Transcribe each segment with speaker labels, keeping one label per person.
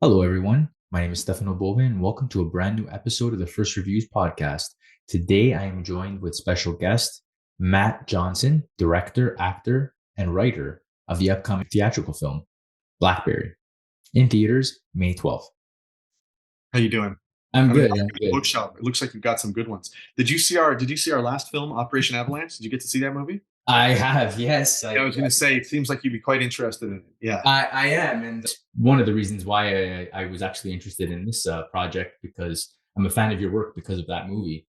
Speaker 1: Hello, everyone. My name is Stefano and welcome to a brand new episode of the First Reviews podcast. Today, I am joined with special guest Matt Johnson, director, actor, and writer of the upcoming theatrical film BlackBerry, in theaters May 12th.
Speaker 2: How you doing?
Speaker 1: I'm
Speaker 2: I'm in
Speaker 1: good. I'm
Speaker 2: the
Speaker 1: good.
Speaker 2: bookshop. It looks like you've got some good ones. Did you see our last film, Operation Avalanche? Did you get to see that movie?
Speaker 1: I have, yes.
Speaker 2: Yeah, I was gonna say, it seems like you'd be quite interested in it. Yeah.
Speaker 1: I am. And one of the reasons why I was actually interested in this project because I'm a fan of your work because of that movie.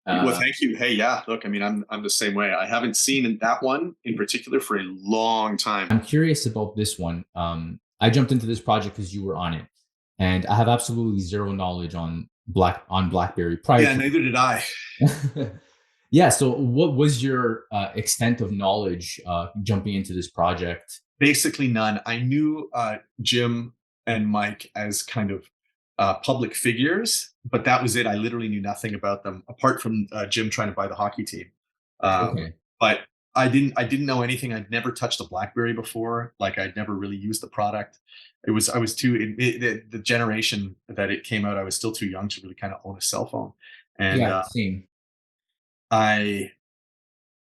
Speaker 2: Well,
Speaker 1: Uh,
Speaker 2: thank you. Hey, yeah. Look, I mean, I'm the same way. I haven't seen that one in particular for a long time.
Speaker 1: I'm curious about this one. I jumped into this project because you were on it, and I have absolutely zero knowledge on BlackBerry prior
Speaker 2: Yeah,
Speaker 1: to.
Speaker 2: neither did I.
Speaker 1: Yeah. So, what was your extent of knowledge jumping into this project?
Speaker 2: Basically none. I knew Jim and Mike as kind of public figures, but that was it. I literally knew nothing about them apart from Jim trying to buy the hockey team. Um,
Speaker 1: Okay.
Speaker 2: but I didn't know anything. I'd never touched a BlackBerry before. Like I'd never really used the product. I was too the generation that it came out. I was still too young to really kind of own a cell phone, and
Speaker 1: Yeah. Same.
Speaker 2: I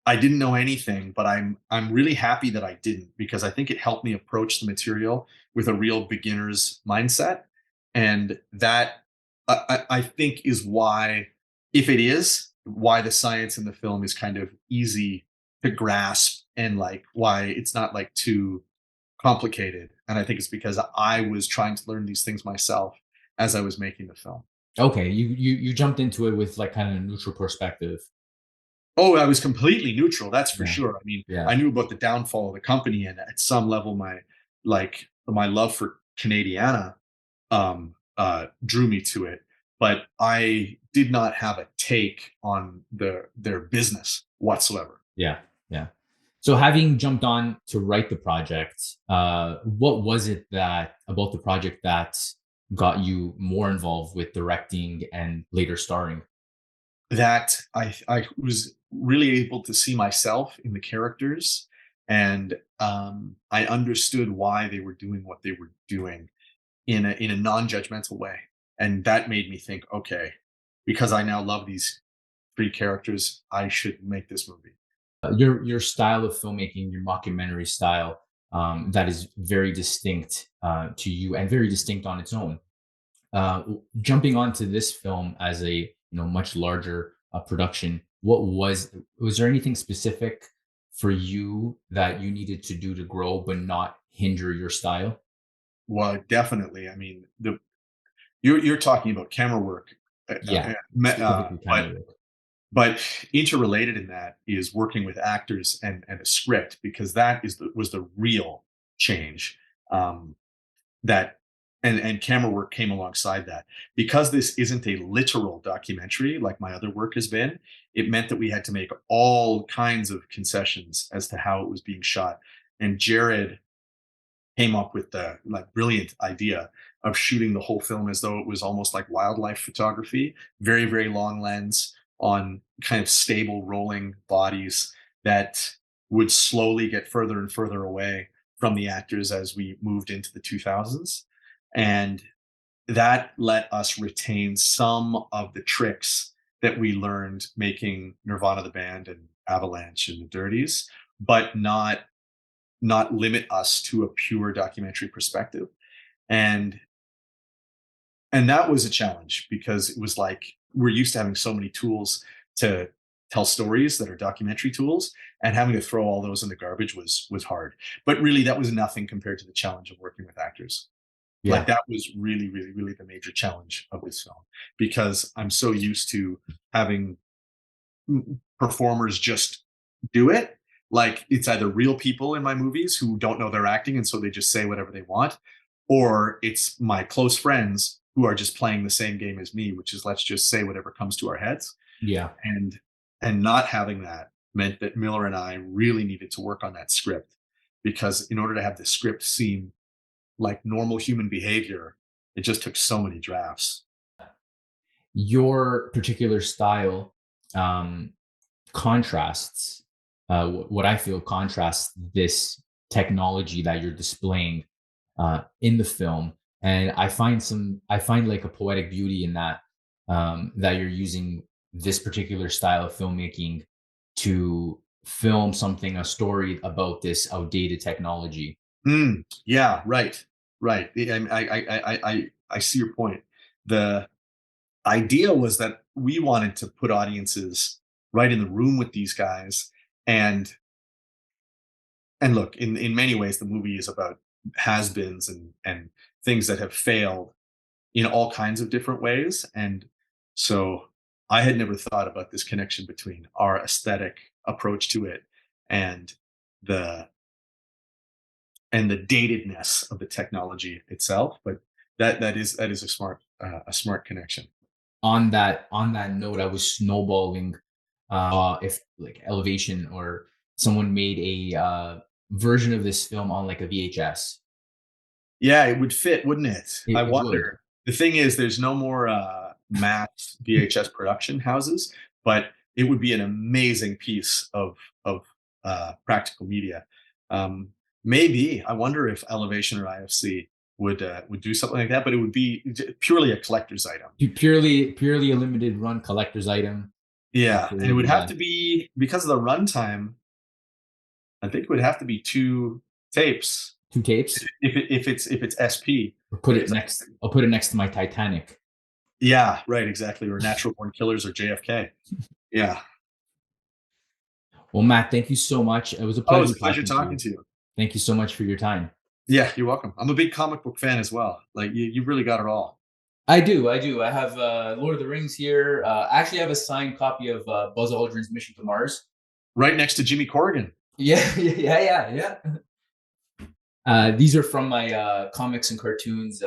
Speaker 2: I didn't know anything, but I'm really happy that I didn't because I think it helped me approach the material with a real beginner's mindset, and that I think is why, if it is, why the science in the film is kind of easy to grasp and like why it's not like too complicated. And I think it's because I was trying to learn these things myself as I was making the film.
Speaker 1: Okay. You jumped into it with like kind of a neutral perspective.
Speaker 2: Oh, I was completely neutral, that's for
Speaker 1: Yeah.
Speaker 2: sure. I mean,
Speaker 1: Yeah.
Speaker 2: I knew about the downfall of the company, and at some level, my love for Canadiana drew me to it. But I did not have a take on their business whatsoever.
Speaker 1: Yeah. Yeah. So, having jumped on to write the project, what was it that about the project that got you more involved with directing and later starring?
Speaker 2: That I was really able to see myself in the characters, and I understood why they were doing what they were doing in a non-judgmental way. And that made me think, okay, because I now love these three characters, I should make this movie.
Speaker 1: Your style of filmmaking, your mockumentary style, that is very distinct to you and very distinct on its own. Jumping onto this film as a much larger production, what was there anything specific for you that you needed to do to grow but not hinder your style?
Speaker 2: Well, definitely. I mean, you're talking about camera work,
Speaker 1: Yeah, specifically
Speaker 2: but
Speaker 1: camera work.
Speaker 2: interrelated in that is working with actors and a script, because that was the real change. Um, that and camera work came alongside that, because this isn't a literal documentary like my other work has been. It meant that we had to make all kinds of concessions as to how it was being shot, and Jared came up with the like brilliant idea of shooting the whole film as though it was almost like wildlife photography, very very long lens on kind of stable rolling bodies that would slowly get further and further away from the actors as we moved into the 2000s. And that let us retain some of the tricks that we learned making Nirvana the band and Avalanche and the Dirties, but not limit us to a pure documentary perspective. And that was a challenge, because it was like we're used to having so many tools to tell stories that are documentary tools, and having to throw all those in the garbage was hard. But really that was nothing compared to the challenge of working with actors. Like
Speaker 1: Yeah,
Speaker 2: that was really really really the major challenge of this film, because I'm so used to having performers just do it. Like it's either real people in my movies who don't know they're acting, and so they just say whatever they want, or it's my close friends who are just playing the same game as me, which is let's just say whatever comes to our heads.
Speaker 1: yeah.
Speaker 2: And not having that meant that Miller and I really needed to work on that script, because in order to have the script seem like normal human behavior, it just took so many drafts.
Speaker 1: Your particular style um, contrasts what I feel contrasts this technology that you're displaying in the film. And I find like a poetic beauty in that, that you're using this particular style of filmmaking to film something, a story about this outdated technology.
Speaker 2: Yeah, right, right. I see your point. The idea was that we wanted to put audiences right in the room with these guys, and look, in many ways the movie is about has-beens and things that have failed in all kinds of different ways. And so I had never thought about this connection between our aesthetic approach to it and the the datedness of the technology itself. But that is a smart connection.
Speaker 1: On that note, I was snowballing, if like Elevation or someone made a version of this film on like a VHS.
Speaker 2: Yeah, it would fit, wouldn't it? I
Speaker 1: It would.
Speaker 2: wonder. The thing is, there's no more mass VHS production houses, but it would be an amazing piece of practical media. Um, Maybe I wonder if Elevation or IFC would do something like that, but it would be purely a collector's item.
Speaker 1: Purely a limited run collector's item.
Speaker 2: Yeah, and it would
Speaker 1: Absolutely,
Speaker 2: have
Speaker 1: yeah.
Speaker 2: to be because of the runtime. I think it would have to be two tapes
Speaker 1: Two tapes.
Speaker 2: if it's SP
Speaker 1: Or put it
Speaker 2: because
Speaker 1: next. I'll put it next to my Titanic.
Speaker 2: yeah, right, exactly, or Natural Born Killers or JFK. Yeah.
Speaker 1: Well, Matt, thank you so much. It was a
Speaker 2: Oh, it was
Speaker 1: pleasure
Speaker 2: a pleasure
Speaker 1: talking to
Speaker 2: talking
Speaker 1: you.
Speaker 2: to you.
Speaker 1: Thank you so much for your time.
Speaker 2: Yeah, you're welcome. I'm a big comic book fan as well. Like you really got it all.
Speaker 1: I do. I do. I have Lord of the Rings here. Actually, I have a signed copy of Buzz Aldrin's Mission to Mars.
Speaker 2: Right next to Jimmy Corrigan.
Speaker 1: Yeah, yeah. These are from my comics and cartoons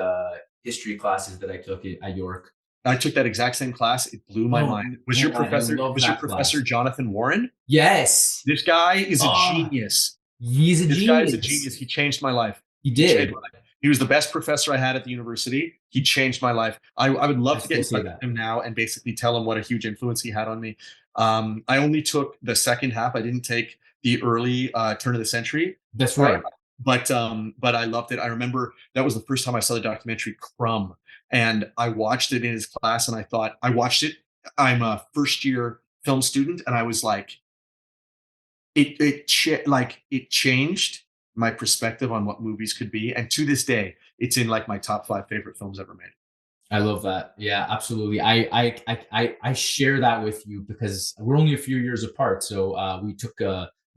Speaker 1: history classes that I took at York.
Speaker 2: I took that exact same class. It blew my mind.
Speaker 1: Oh man, I love
Speaker 2: Was your
Speaker 1: that
Speaker 2: professor
Speaker 1: class.
Speaker 2: Jonathan Warren?
Speaker 1: Yes.
Speaker 2: This guy is a
Speaker 1: Oh,
Speaker 2: genius.
Speaker 1: he's a
Speaker 2: This guy is a genius.
Speaker 1: genius.
Speaker 2: He changed my life.
Speaker 1: He
Speaker 2: He changed
Speaker 1: did.
Speaker 2: my life. He was the best professor I had at the university. He changed my life. I would
Speaker 1: I
Speaker 2: love to get
Speaker 1: still
Speaker 2: in
Speaker 1: say
Speaker 2: touch with
Speaker 1: that.
Speaker 2: him now and basically tell him what a huge influence he had on me. I only took the second half. I didn't take the early turn of the century
Speaker 1: That's
Speaker 2: part,
Speaker 1: right.
Speaker 2: but I loved it. I remember that was the first time I saw the documentary Crumb, and I watched it in his class, and I thought I watched it. I'm a first year film student, and I was like, it changed my perspective on what movies could be, and to this day, it's in like my top 5 favorite films ever made.
Speaker 1: I love that. Yeah, absolutely. I share that with you because we're only a few years apart. So we took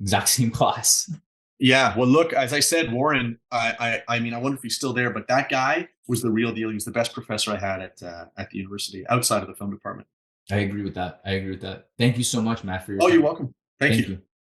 Speaker 1: exact same class.
Speaker 2: Yeah, well, look, as I said, Warren, I mean, I wonder if he's still there, but that guy was the real deal. He was the best professor I had at the university outside of the film department.
Speaker 1: I agree with that. I agree with that. Thank you so much, Matt, for your
Speaker 2: Oh, you're
Speaker 1: time.
Speaker 2: welcome. Thank
Speaker 1: Thank
Speaker 2: you.
Speaker 1: you.